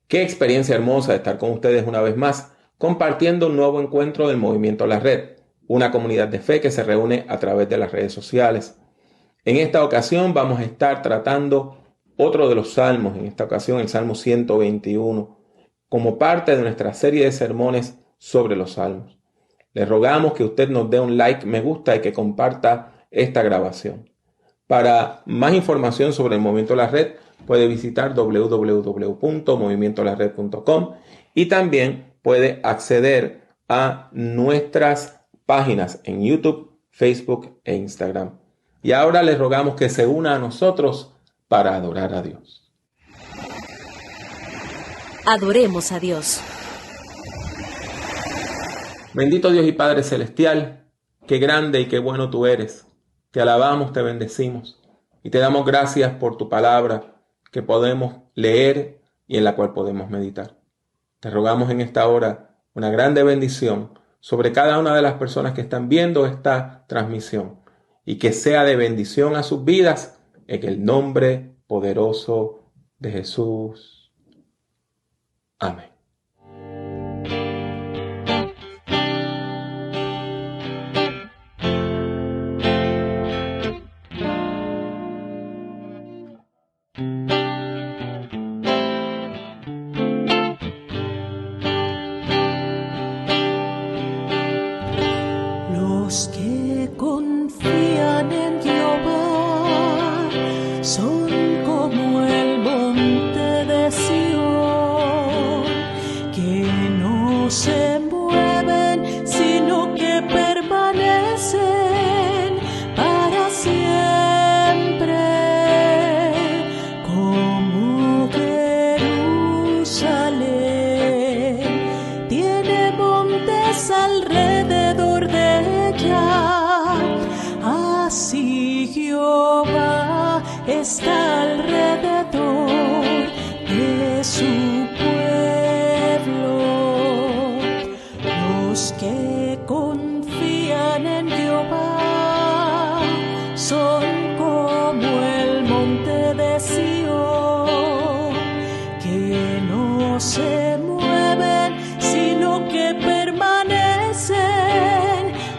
Qué experiencia hermosa estar con ustedes una vez más, compartiendo un nuevo encuentro del Movimiento La Red, una comunidad de fe que se reúne a través de las redes sociales. En esta ocasión vamos a estar tratando otro de los salmos, en esta ocasión el Salmo 121, como parte de nuestra serie de sermones sobre los salmos. Le rogamos que usted nos dé un like, me gusta y que comparta esta grabación. Para más información sobre el Movimiento La Red, puede visitar www.movimientolared.com y también puede acceder a nuestras páginas en YouTube, Facebook e Instagram. Y ahora les rogamos que se una a nosotros para adorar a Dios. Adoremos a Dios. Bendito Dios y Padre Celestial, qué grande y qué bueno tú eres. Te alabamos, te bendecimos y te damos gracias por tu palabra que podemos leer y en la cual podemos meditar. Te rogamos en esta hora una grande bendición sobre cada una de las personas que están viendo esta transmisión y que sea de bendición a sus vidas en el nombre poderoso de Jesús. Amén. Los que confían en Jehová son como el monte de Sión, que no se mueven, sino que permanecen para siempre, como Jerusalén. Tiene montes alrededor de ella, así Jehová está alrededor de su pueblo. Los que confían en Jehová son como el monte de Sión, que no se mueven, sino que permanecen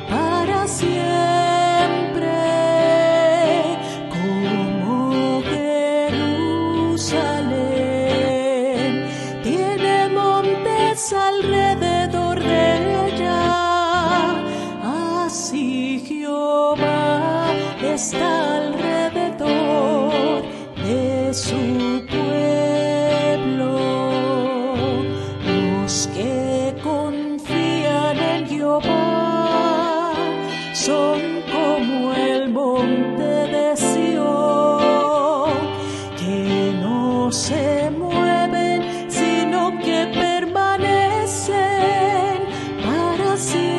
para siempre, como Jerusalén. Tiene montes alrededor de ella, así Jehová está alrededor de su pueblo. Los que confían en Jehová son como el monte de Sión, que no se mueven, sino que permanecen para siempre,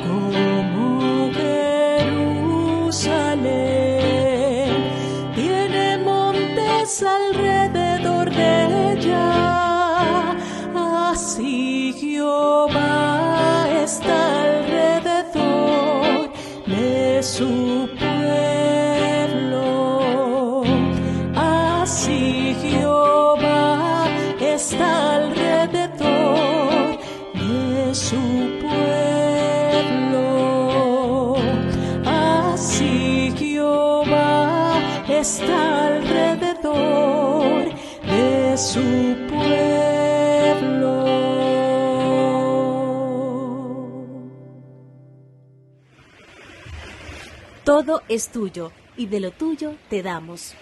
como Jerusalén. Tiene montes alrededor de ella, así Jehová está alrededor de su pueblo. Así Jehová está alrededor de su pueblo. Así Jehová está alrededor de su pueblo. Todo es tuyo y de lo tuyo te damos.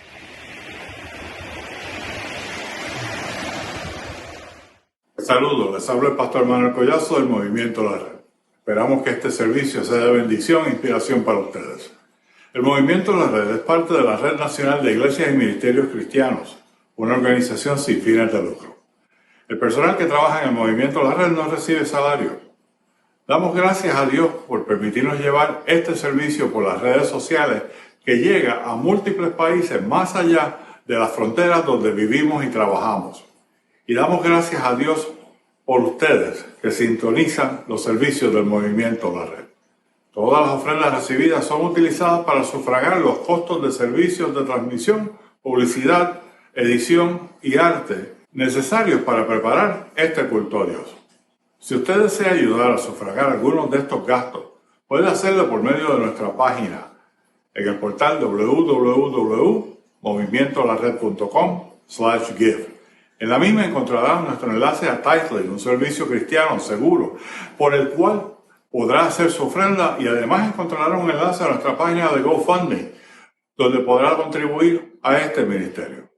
Saludos, les habla el pastor Manuel Collazo del Movimiento La Red. Esperamos que este servicio sea de bendición e inspiración para ustedes. El Movimiento La Red es parte de la Red Nacional de Iglesias y Ministerios Cristianos, una organización sin fines de lucro. El personal que trabaja en el Movimiento La Red no recibe salario. Damos gracias a Dios por permitirnos llevar este servicio por las redes sociales que llega a múltiples países más allá de las fronteras donde vivimos y trabajamos. Y damos gracias a Dios por ustedes que sintonizan los servicios del Movimiento La Red. Todas las ofrendas recibidas son utilizadas para sufragar los costos de servicios de transmisión, publicidad, edición y arte necesarios para preparar este culto a Dios. Si usted desea ayudar a sufragar algunos de estos gastos, puede hacerlo por medio de nuestra página en el portal www.movimientolared.com/give. En la misma encontrará nuestro enlace a Tithely, un servicio cristiano seguro, por el cual podrá hacer su ofrenda, y además encontrará un enlace a nuestra página de GoFundMe, donde podrá contribuir a este ministerio.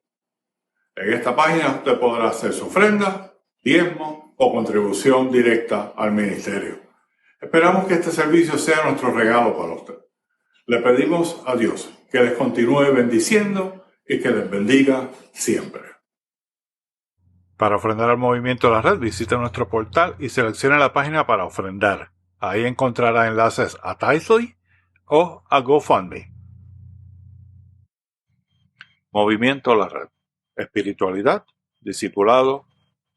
En esta página usted podrá hacer su ofrenda, diezmo o contribución directa al ministerio. Esperamos que este servicio sea nuestro regalo para usted. Le pedimos a Dios que les continúe bendiciendo y que les bendiga siempre. Para ofrendar al Movimiento La Red, visite nuestro portal y seleccione la página para ofrendar. Ahí encontrará enlaces a Tithely o a GoFundMe. Movimiento La Red. Espiritualidad, discipulado,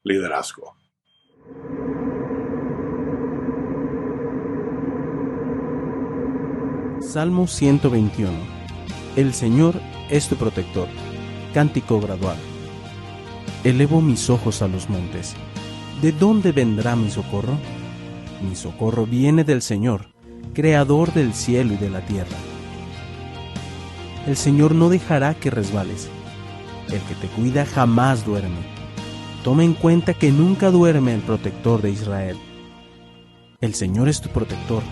liderazgo. Salmo 121. El Señor es tu protector. Cántico gradual. Elevo mis ojos a los montes. ¿De dónde vendrá mi socorro? Mi socorro viene del Señor, creador del cielo y de la tierra. El Señor no dejará que resbales. El que te cuida jamás duerme. Toma en cuenta que nunca duerme el protector de Israel. El Señor es tu protector.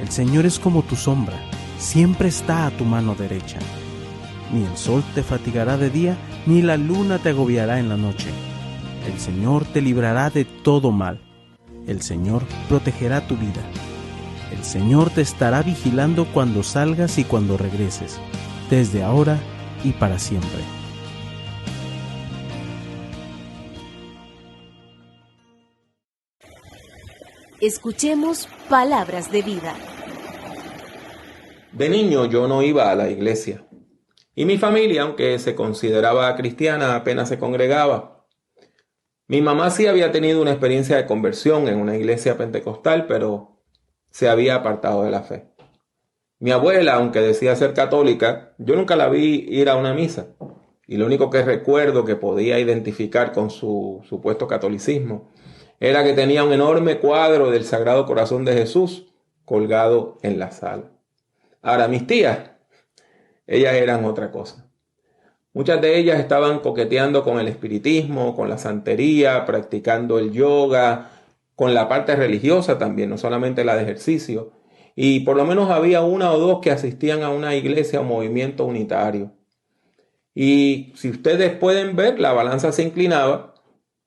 El Señor es como tu sombra. Siempre está a tu mano derecha. Ni el sol te fatigará de día, ni la luna te agobiará en la noche. El Señor te librará de todo mal. El Señor protegerá tu vida. El Señor te estará vigilando cuando salgas y cuando regreses, desde ahora y para siempre. Escuchemos palabras de vida. De niño yo no iba a la iglesia. Y mi familia, aunque se consideraba cristiana, apenas se congregaba. Mi mamá sí había tenido una experiencia de conversión en una iglesia pentecostal, pero se había apartado de la fe. Mi abuela, aunque decía ser católica, yo nunca la vi ir a una misa. Y lo único que recuerdo que podía identificar con su supuesto catolicismo era que tenía un enorme cuadro del Sagrado Corazón de Jesús colgado en la sala. Ahora, mis tías, ellas eran otra cosa. Muchas de ellas estaban coqueteando con el espiritismo, con la santería, practicando el yoga, con la parte religiosa también, no solamente la de ejercicio. Y por lo menos había una o dos que asistían a una iglesia o movimiento unitario. Y si ustedes pueden ver, la balanza se inclinaba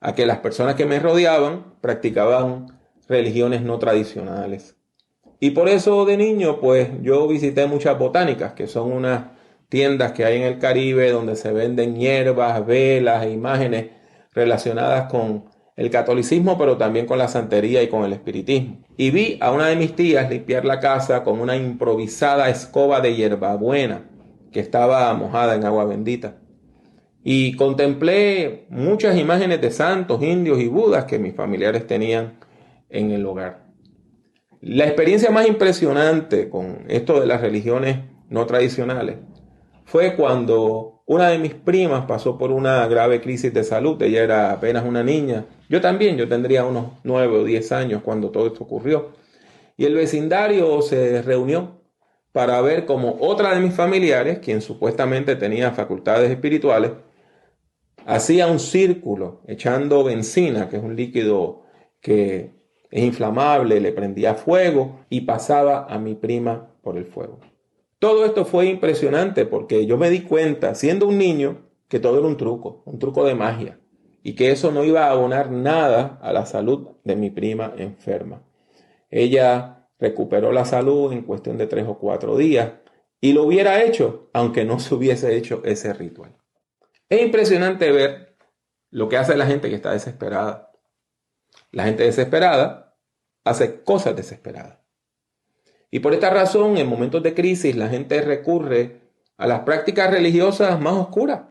a que las personas que me rodeaban practicaban religiones no tradicionales. Y por eso de niño, pues yo visité muchas botánicas, que son unas tiendas que hay en el Caribe donde se venden hierbas, velas e imágenes relacionadas con el catolicismo, pero también con la santería y con el espiritismo. Y vi a una de mis tías limpiar la casa con una improvisada escoba de hierbabuena que estaba mojada en agua bendita. Y contemplé muchas imágenes de santos, indios y budas que mis familiares tenían en el hogar. La experiencia más impresionante con esto de las religiones no tradicionales fue cuando una de mis primas pasó por una grave crisis de salud. Ella era apenas una niña. Yo tendría unos 9 o 10 años cuando todo esto ocurrió. Y el vecindario se reunió para ver cómo otra de mis familiares, quien supuestamente tenía facultades espirituales, hacía un círculo echando benzina, que es un líquido que es inflamable, le prendía fuego y pasaba a mi prima por el fuego. Todo esto fue impresionante porque yo me di cuenta, siendo un niño, que todo era un truco de magia, y que eso no iba a abonar nada a la salud de mi prima enferma. Ella recuperó la salud en cuestión de 3 o 4 días y lo hubiera hecho, aunque no se hubiese hecho ese ritual. Es impresionante ver lo que hace la gente que está desesperada. La gente desesperada hace cosas desesperadas. Y por esta razón, en momentos de crisis, la gente recurre a las prácticas religiosas más oscuras,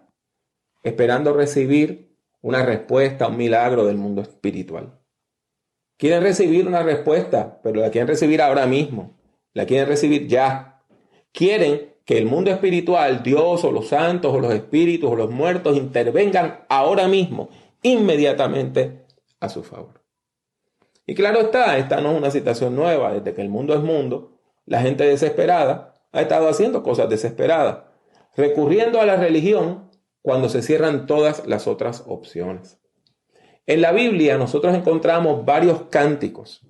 esperando recibir una respuesta, un milagro del mundo espiritual. Quieren recibir una respuesta, pero la quieren recibir ahora mismo. La quieren recibir ya. Quieren que el mundo espiritual, Dios o los santos o los espíritus o los muertos intervengan ahora mismo, inmediatamente a su favor. Y claro está, esta no es una situación nueva. Desde que el mundo es mundo, la gente desesperada ha estado haciendo cosas desesperadas, recurriendo a la religión cuando se cierran todas las otras opciones. En la Biblia nosotros encontramos varios cánticos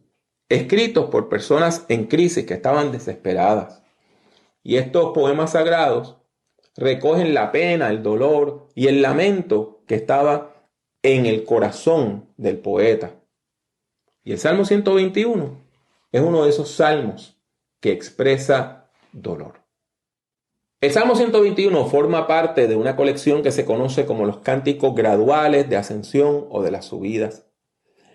escritos por personas en crisis que estaban desesperadas. Y estos poemas sagrados recogen la pena, el dolor y el lamento que estaba en el corazón del poeta. Y el Salmo 121 es uno de esos salmos que expresa dolor. El Salmo 121 forma parte de una colección que se conoce como los cánticos graduales de ascensión o de las subidas.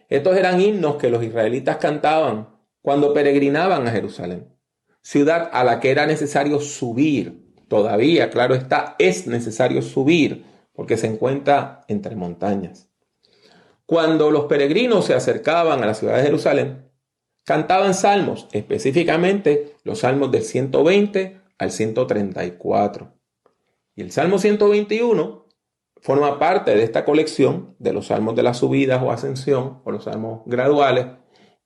Estos eran himnos que los israelitas cantaban cuando peregrinaban a Jerusalén, ciudad a la que era necesario subir. Todavía, claro está, es necesario subir porque se encuentra entre montañas. Cuando los peregrinos se acercaban a la ciudad de Jerusalén, cantaban salmos, específicamente los salmos del 120 al 134. Y el Salmo 121 forma parte de esta colección de los salmos de las subidas o ascensión o los salmos graduales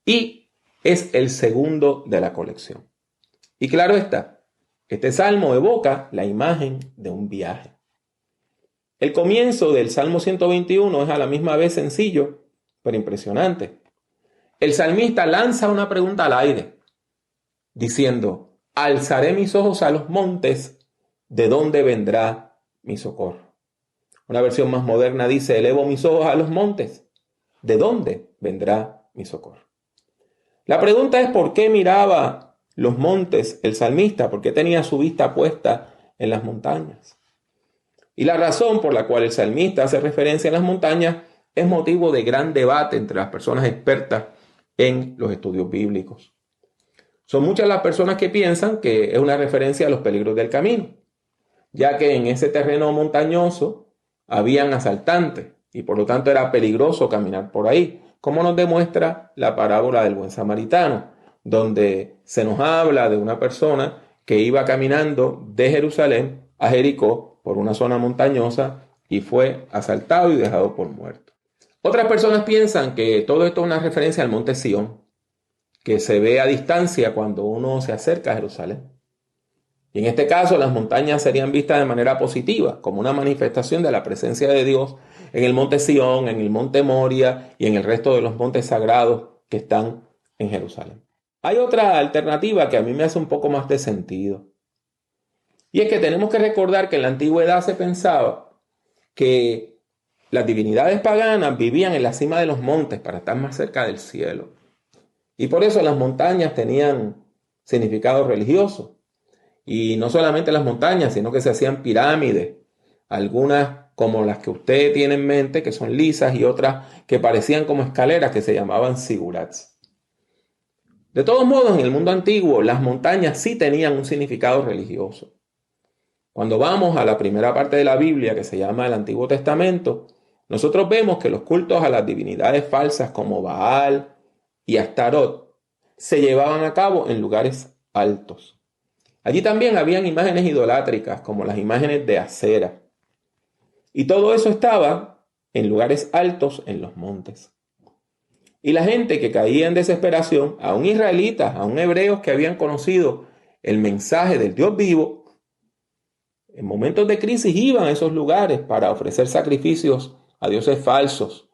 y es el segundo de la colección. Y claro está, este salmo evoca la imagen de un viaje. El comienzo del Salmo 121 es a la misma vez sencillo, pero impresionante. El salmista lanza una pregunta al aire, diciendo: alzaré mis ojos a los montes, ¿de dónde vendrá mi socorro? Una versión más moderna dice: elevo mis ojos a los montes, ¿de dónde vendrá mi socorro? La pregunta es: ¿por qué miraba los montes el salmista? ¿Por qué tenía su vista puesta en las montañas? Y la razón por la cual el salmista hace referencia a las montañas es motivo de gran debate entre las personas expertas en los estudios bíblicos. Son muchas las personas que piensan que es una referencia a los peligros del camino, ya que en ese terreno montañoso habían asaltantes y por lo tanto era peligroso caminar por ahí, como nos demuestra la parábola del buen samaritano, donde se nos habla de una persona que iba caminando de Jerusalén a Jericó por una zona montañosa y fue asaltado y dejado por muerto. Otras personas piensan que todo esto es una referencia al monte Sión, que se ve a distancia cuando uno se acerca a Jerusalén. Y en este caso las montañas serían vistas de manera positiva, como una manifestación de la presencia de Dios en el monte Sión, en el monte Moria y en el resto de los montes sagrados que están en Jerusalén. Hay otra alternativa que a mí me hace un poco más de sentido. Y es que tenemos que recordar que en la antigüedad se pensaba que las divinidades paganas vivían en la cima de los montes para estar más cerca del cielo. Y por eso las montañas tenían significado religioso. Y no solamente las montañas, sino que se hacían pirámides. Algunas como las que usted tiene en mente, que son lisas, y otras que parecían como escaleras, que se llamaban zigurats. De todos modos, en el mundo antiguo, las montañas sí tenían un significado religioso. Cuando vamos a la primera parte de la Biblia, que se llama el Antiguo Testamento, nosotros vemos que los cultos a las divinidades falsas como Baal y Astarot se llevaban a cabo en lugares altos. Allí también habían imágenes idolátricas como las imágenes de Acera. Y todo eso estaba en lugares altos en los montes. Y la gente que caía en desesperación, aún israelitas, aún hebreos que habían conocido el mensaje del Dios vivo, en momentos de crisis iban a esos lugares para ofrecer sacrificios a dioses falsos,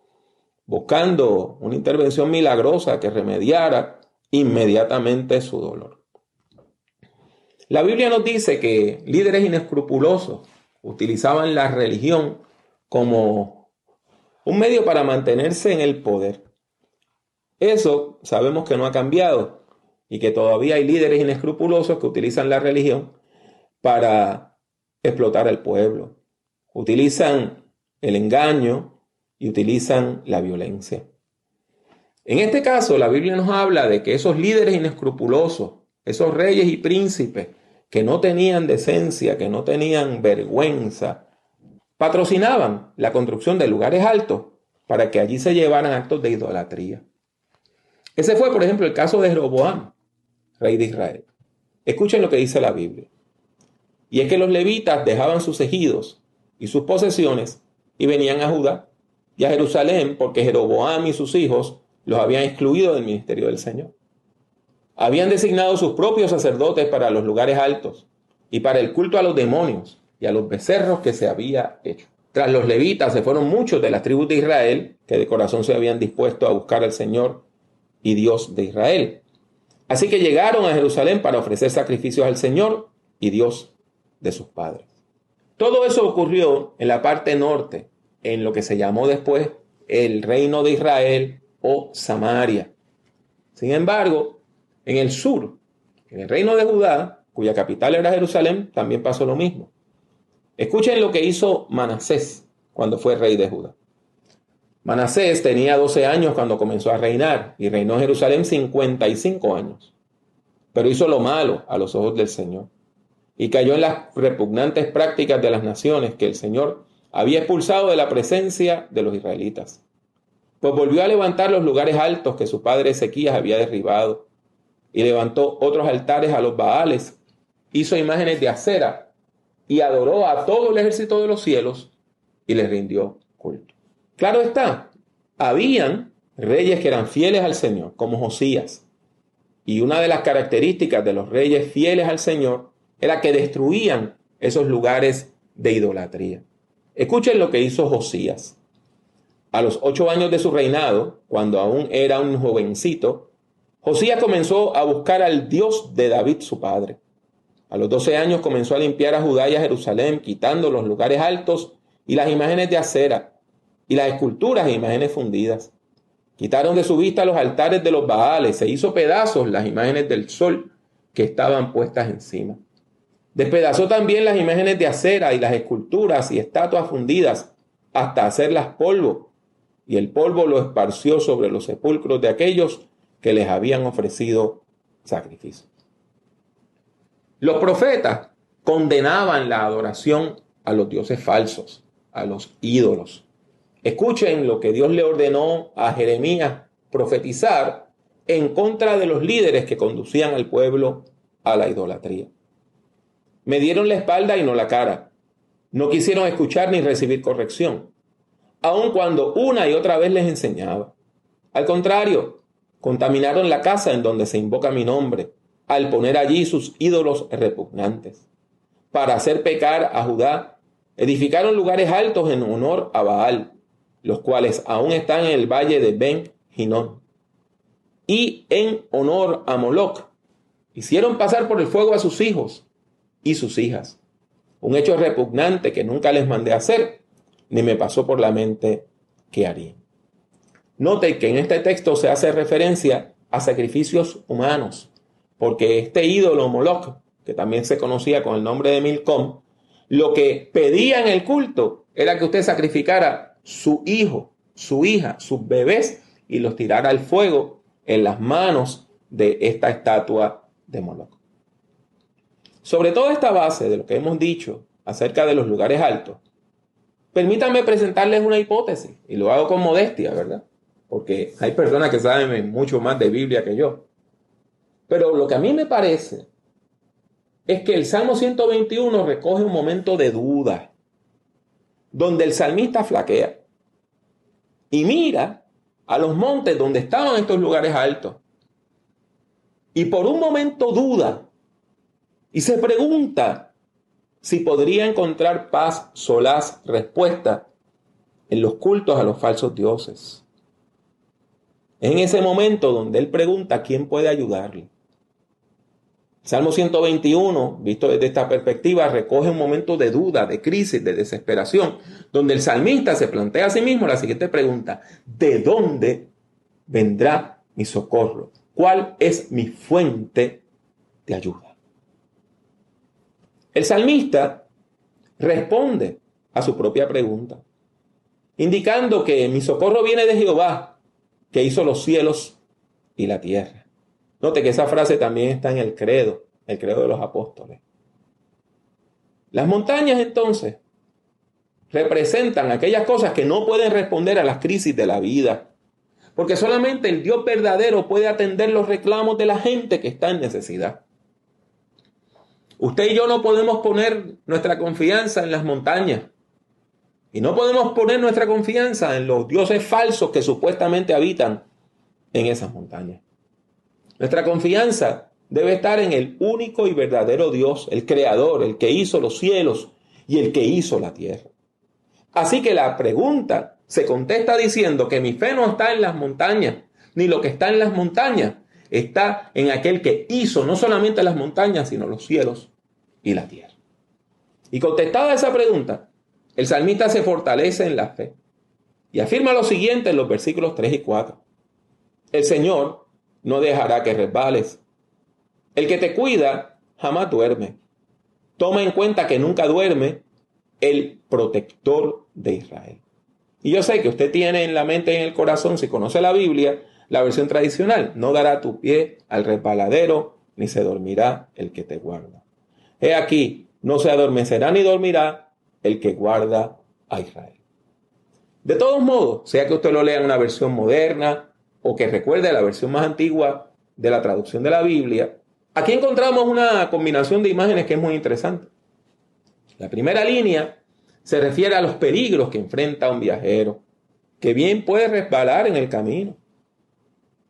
buscando una intervención milagrosa que remediara inmediatamente su dolor. La Biblia nos dice que líderes inescrupulosos utilizaban la religión como un medio para mantenerse en el poder. Eso sabemos que no ha cambiado y que todavía hay líderes inescrupulosos que utilizan la religión para explotar al pueblo. Utilizan el engaño y utilizan la violencia. En este caso, la Biblia nos habla de que esos líderes inescrupulosos, esos reyes y príncipes que no tenían decencia, que no tenían vergüenza, patrocinaban la construcción de lugares altos para que allí se llevaran actos de idolatría. Ese fue, por ejemplo, el caso de Jeroboam, rey de Israel. Escuchen lo que dice la Biblia. Y es que los levitas dejaban sus ejidos y sus posesiones y venían a Judá y a Jerusalén porque Jeroboam y sus hijos los habían excluido del ministerio del Señor. Habían designado sus propios sacerdotes para los lugares altos y para el culto a los demonios y a los becerros que se había hecho. Tras los levitas se fueron muchos de las tribus de Israel que de corazón se habían dispuesto a buscar al Señor y Dios de Israel. Así que llegaron a Jerusalén para ofrecer sacrificios al Señor y Dios de sus padres. Todo eso ocurrió en la parte norte, en lo que se llamó después el reino de Israel o Samaria. Sin embargo, en el sur, en el reino de Judá, cuya capital era Jerusalén, también pasó lo mismo. Escuchen lo que hizo Manasés cuando fue rey de Judá. Manasés tenía 12 años cuando comenzó a reinar y reinó en Jerusalén 55 años. Pero hizo lo malo a los ojos del Señor y cayó en las repugnantes prácticas de las naciones que el Señor había expulsado de la presencia de los israelitas. Pues volvió a levantar los lugares altos que su padre Ezequías había derribado y levantó otros altares a los Baales, hizo imágenes de acera y adoró a todo el ejército de los cielos y les rindió culto. Claro está, habían reyes que eran fieles al Señor, como Josías. Y una de las características de los reyes fieles al Señor era que destruían esos lugares de idolatría. Escuchen lo que hizo Josías. A los 8 años de su reinado, cuando aún era un jovencito, Josías comenzó a buscar al Dios de David, su padre. A los 12 años comenzó a limpiar a Judá y a Jerusalén, quitando los lugares altos y las imágenes de acera, y las esculturas e imágenes fundidas. Quitaron de su vista los altares de los Baales, se hizo pedazos las imágenes del sol que estaban puestas encima. Despedazó también las imágenes de acera y las esculturas y estatuas fundidas hasta hacerlas polvo, y el polvo lo esparció sobre los sepulcros de aquellos que les habían ofrecido sacrificio. Los profetas condenaban la adoración a los dioses falsos, a los ídolos. Escuchen lo que Dios le ordenó a Jeremías profetizar en contra de los líderes que conducían al pueblo a la idolatría. Me dieron la espalda y no la cara. No quisieron escuchar ni recibir corrección, aun cuando una y otra vez les enseñaba. Al contrario, contaminaron la casa en donde se invoca mi nombre, al poner allí sus ídolos repugnantes. Para hacer pecar a Judá, edificaron lugares altos en honor a Baal, los cuales aún están en el valle de Ben-Hinnom. Y en honor a Moloc, hicieron pasar por el fuego a sus hijos y sus hijas. Un hecho repugnante que nunca les mandé hacer, ni me pasó por la mente que haría. Note que en este texto se hace referencia a sacrificios humanos, porque este ídolo Moloc, que también se conocía con el nombre de Milcom, lo que pedía en el culto era que usted sacrificara su hijo, su hija, sus bebés y los tirara al fuego en las manos de esta estatua de Moloc. Sobre toda esta base de lo que hemos dicho acerca de los lugares altos, permítanme presentarles una hipótesis, y lo hago con modestia, ¿verdad? Porque hay personas que saben mucho más de Biblia que yo. Pero lo que a mí me parece es que el Salmo 121 recoge un momento de duda, donde el salmista flaquea y mira a los montes donde estaban estos lugares altos. Y por un momento duda y se pregunta si podría encontrar paz, solaz, respuesta en los cultos a los falsos dioses. Es en ese momento donde él pregunta quién puede ayudarle. Salmo 121, visto desde esta perspectiva, recoge un momento de duda, de crisis, de desesperación, donde el salmista se plantea a sí mismo la siguiente pregunta: ¿de dónde vendrá mi socorro? ¿Cuál es mi fuente de ayuda? El salmista responde a su propia pregunta, indicando que mi socorro viene de Jehová, que hizo los cielos y la tierra. Note que esa frase también está en el credo de los apóstoles. Las montañas, entonces, representan aquellas cosas que no pueden responder a las crisis de la vida, porque solamente el Dios verdadero puede atender los reclamos de la gente que está en necesidad. Usted y yo no podemos poner nuestra confianza en las montañas. Y no podemos poner nuestra confianza en los dioses falsos que supuestamente habitan en esas montañas. Nuestra confianza debe estar en el único y verdadero Dios, el Creador, el que hizo los cielos y el que hizo la tierra. Así que la pregunta se contesta diciendo que mi fe no está en las montañas, ni lo que está en las montañas está en aquel que hizo no solamente las montañas, sino los cielos y la tierra. Y contestada esa pregunta, el salmista se fortalece en la fe y afirma lo siguiente en los versículos 3 y 4. El Señor no dejará que resbales. El que te cuida jamás duerme. Toma en cuenta que nunca duerme el protector de Israel. Y yo sé que usted tiene en la mente y en el corazón, si conoce la Biblia, la versión tradicional: no dará tu pie al resbaladero, ni se dormirá el que te guarda. He aquí, no se adormecerá ni dormirá el que guarda a Israel. De todos modos, sea que usted lo lea en una versión moderna o que recuerde la versión más antigua de la traducción de la Biblia, aquí encontramos una combinación de imágenes que es muy interesante. La primera línea se refiere a los peligros que enfrenta un viajero, que bien puede resbalar en el camino.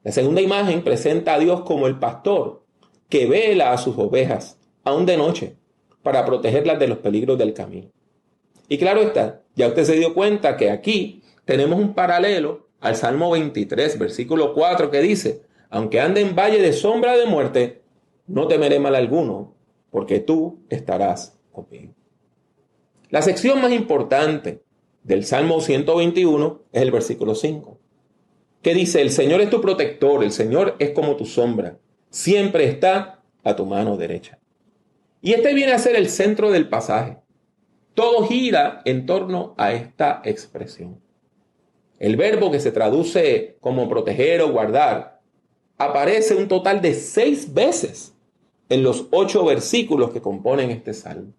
La segunda imagen presenta a Dios como el pastor que vela a sus ovejas, aún de noche, para protegerlas de los peligros del camino. Y claro está, ya usted se dio cuenta que aquí tenemos un paralelo al Salmo 23, versículo 4, que dice: aunque ande en valle de sombra de muerte, no temeré mal alguno, porque tú estarás conmigo. La sección más importante del Salmo 121 es el versículo 5, que dice: el Señor es tu protector, el Señor es como tu sombra, siempre está a tu mano derecha. Y este viene a ser el centro del pasaje. Todo gira en torno a esta expresión. El verbo que se traduce como proteger o guardar aparece un total de 6 veces en los 8 versículos que componen este salmo.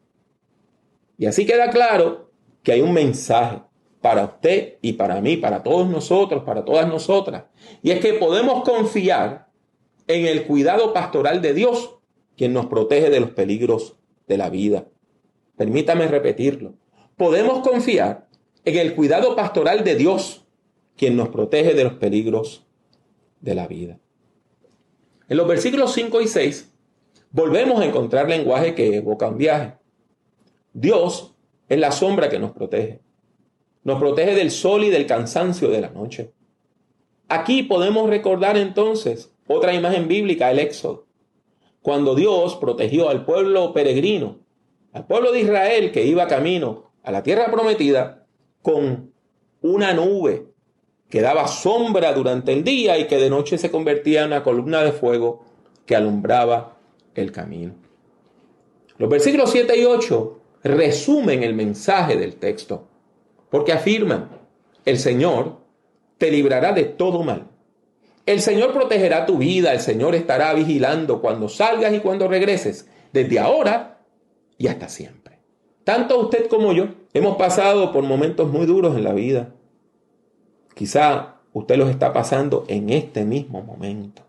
Y así queda claro que hay un mensaje para usted y para mí, para todos nosotros, para todas nosotras. Y es que podemos confiar en el cuidado pastoral de Dios, quien nos protege de los peligros de la vida. Permítame repetirlo. Podemos confiar en el cuidado pastoral de Dios, quien nos protege de los peligros de la vida. En los versículos 5 y 6 volvemos a encontrar lenguaje que evoca un viaje. Dios es la sombra que nos protege. Nos protege del sol y del cansancio de la noche. Aquí podemos recordar entonces otra imagen bíblica, el Éxodo, cuando Dios protegió al pueblo peregrino, al pueblo de Israel que iba camino a la tierra prometida, con una nube que daba sombra durante el día y que de noche se convertía en una columna de fuego que alumbraba el camino. Los versículos 7 y 8 resumen el mensaje del texto, porque afirman: el Señor te librará de todo mal. El Señor protegerá tu vida, el Señor estará vigilando cuando salgas y cuando regreses, desde ahora y hasta siempre. Tanto usted como yo hemos pasado por momentos muy duros en la vida. Quizá usted los está pasando en este mismo momento.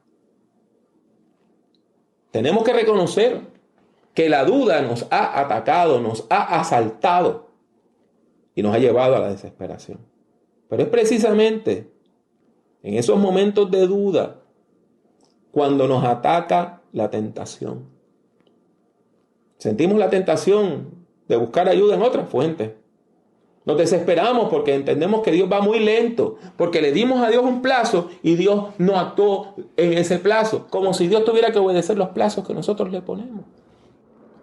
Tenemos que reconocer que la duda nos ha atacado, nos ha asaltado y nos ha llevado a la desesperación. Pero es precisamente en esos momentos de duda cuando nos ataca la tentación. Sentimos la tentación de buscar ayuda en otras fuentes. Nos desesperamos porque entendemos que Dios va muy lento, porque le dimos a Dios un plazo y Dios no actuó en ese plazo, como si Dios tuviera que obedecer los plazos que nosotros le ponemos.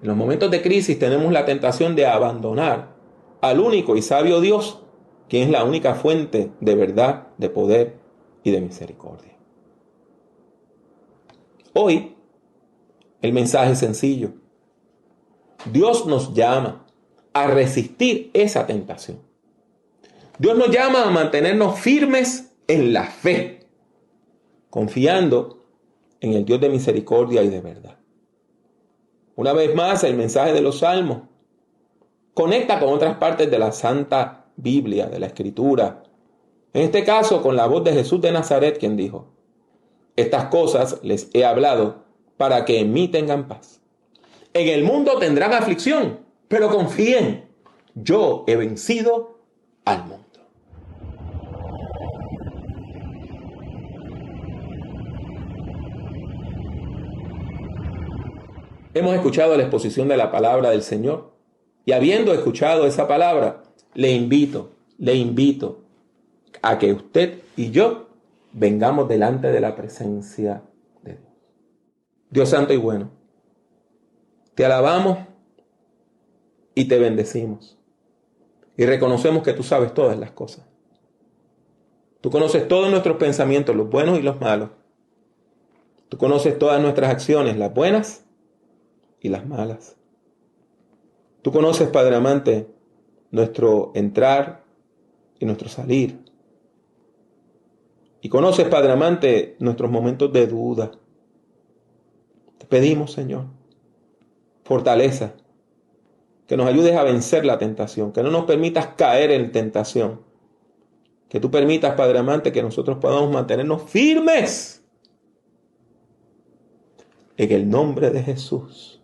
En los momentos de crisis tenemos la tentación de abandonar al único y sabio Dios, quien es la única fuente de verdad, de poder y de misericordia. Hoy, el mensaje es sencillo. Dios nos llama a resistir esa tentación. Dios nos llama a mantenernos firmes en la fe, confiando en el Dios de misericordia y de verdad. Una vez más, el mensaje de los Salmos conecta con otras partes de la Santa Biblia, de la Escritura. En este caso, con la voz de Jesús de Nazaret, quien dijo: estas cosas les he hablado para que en mí tengan paz. En el mundo tendrán aflicción, pero confíen, yo he vencido al mundo. Hemos escuchado la exposición de la palabra del Señor y habiendo escuchado esa palabra, le invito a que usted y yo vengamos delante de la presencia de Dios. Dios santo y bueno, te alabamos y te bendecimos y reconocemos que tú sabes todas las cosas. Tú conoces todos nuestros pensamientos, los buenos y los malos. Tú conoces todas nuestras acciones, las buenas y las malas. Tú conoces, Padre amante, nuestro entrar y nuestro salir. Y conoces, Padre amante, nuestros momentos de duda. Te pedimos, Señor, fortaleza, que nos ayudes a vencer la tentación, que no nos permitas caer en tentación, que tú permitas, Padre amante, que nosotros podamos mantenernos firmes en el nombre de Jesús,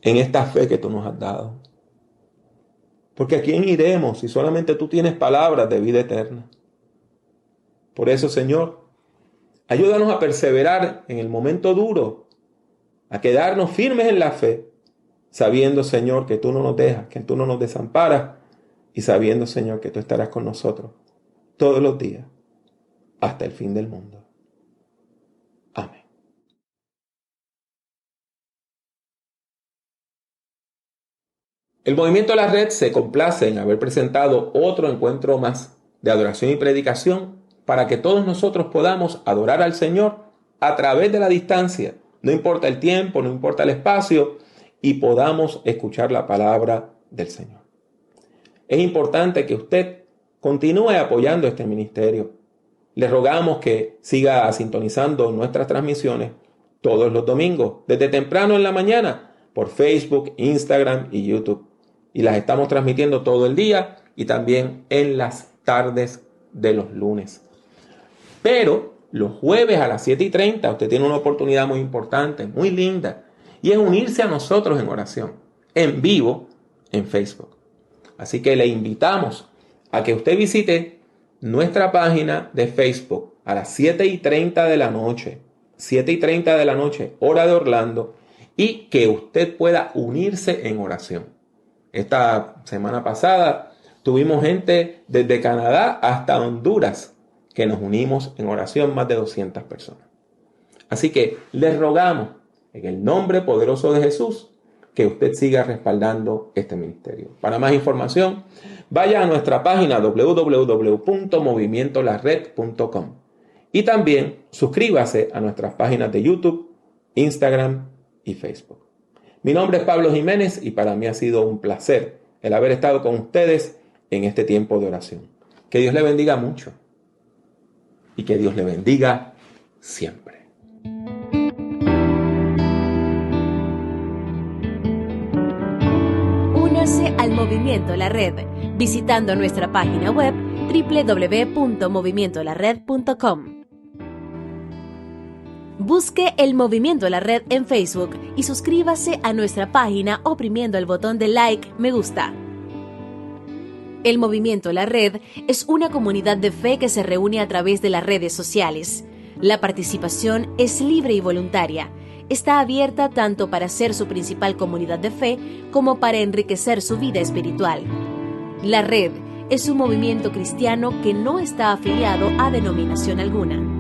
en esta fe que tú nos has dado. Porque ¿a quién iremos si solamente tú tienes palabras de vida eterna? Por eso, Señor, ayúdanos a perseverar en el momento duro, a quedarnos firmes en la fe, sabiendo, Señor, que tú no nos dejas, que tú no nos desamparas, y sabiendo, Señor, que tú estarás con nosotros todos los días, hasta el fin del mundo. Amén. El Movimiento La Red se complace en haber presentado otro encuentro más de adoración y predicación para que todos nosotros podamos adorar al Señor a través de la distancia. No importa el tiempo, no importa el espacio, y podamos escuchar la palabra del Señor. Es importante que usted continúe apoyando este ministerio. Le rogamos que siga sintonizando nuestras transmisiones todos los domingos, desde temprano en la mañana, por Facebook, Instagram y YouTube. Y las estamos transmitiendo todo el día y también en las tardes de los lunes. Pero los jueves a las 7:30 usted tiene una oportunidad muy importante, muy linda, y es unirse a nosotros en oración, en vivo, en Facebook. Así que le invitamos a que usted visite nuestra página de Facebook a las 7:30 de la noche, 7:30 de la noche, hora de Orlando, y que usted pueda unirse en oración. Esta semana pasada tuvimos gente desde Canadá hasta Honduras que nos unimos en oración, más de 200 personas. Así que les rogamos en el nombre poderoso de Jesús que usted siga respaldando este ministerio. Para más información, vaya a nuestra página www.movimientolared.com y también suscríbase a nuestras páginas de YouTube, Instagram y Facebook. Mi nombre es Pablo Jiménez y para mí ha sido un placer el haber estado con ustedes en este tiempo de oración. Que Dios le bendiga mucho y que Dios le bendiga siempre. Únase al Movimiento La Red visitando nuestra página web www.movimientolared.com. Busque el Movimiento La Red en Facebook y suscríbase a nuestra página oprimiendo el botón de like, me gusta. El Movimiento La Red es una comunidad de fe que se reúne a través de las redes sociales. La participación es libre y voluntaria. Está abierta tanto para ser su principal comunidad de fe como para enriquecer su vida espiritual. La Red es un movimiento cristiano que no está afiliado a denominación alguna.